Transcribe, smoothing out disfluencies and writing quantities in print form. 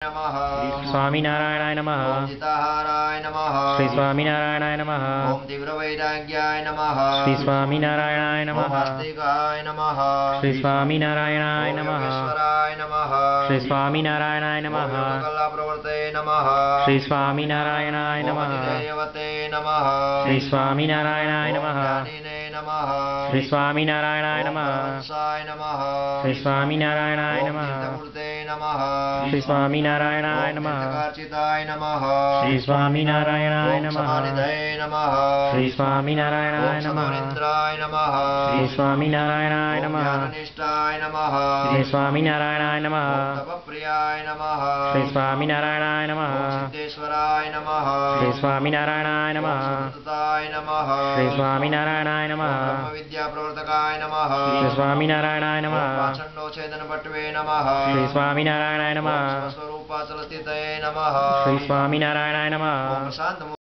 नमः स्वामीनारायणाय नमः ओम जिताहाराय नमः श्री स्वामीनारायणाय नमः ओम तीव्रवैराग्याय नमः श्री स्वामीनारायणाय ओम नमः आस्तिकाय नमः श्री स्वामीनारायणाय ओम नमः योगेश्वराय नमः श्री स्वामीनारायणाय ओम नमः योगकलाप्रवर्तये नमः श्री स्वामीनारायणाय ओम नमः अधिदैवते नमः श्री स्वामीनारायणाय ओम नमः ज्ञानिने नमः श्री स्वामीनारायणाय ओम नमः परमहंसाय नमः श्री स्वामीनारायणाय ओम नमः चित्तमूर्ते नमः श्री स्वामीनारायणाय ओम नमः तीर्थकार्चिताय नमः श्री स्वामीनारायणाय ओम नमः समानिधये नमः श्री स्वामीनारायणाय ओम नमः समरेन्द्राय नमः श्री स्वामीनारायणाय ओम नमः ज्ञाननिष्ठाय नमः श्री स्वामीनारायणाय नमः ओम तपप्रियाय नमः श्री स्वामीनारायणाय नमः ओम सिद्धेश्वराय नमः श्री स्वामीनारायणाय ओम नमः सुकृताय नमः श्री स्वामीनारायणाय नमः ओम ब्रह्मविद्याप्रवर्तकाय नमः श्री स्वामीनारायणाय नमः ओम पाषण्डोच्छेदनपटवे नमः श्री स्वामीनारायणाय ओम नमः स्वस्वरूपाचलस्थितये नमः श्री स्वामीनारायणाय नमः ओम प्रशांत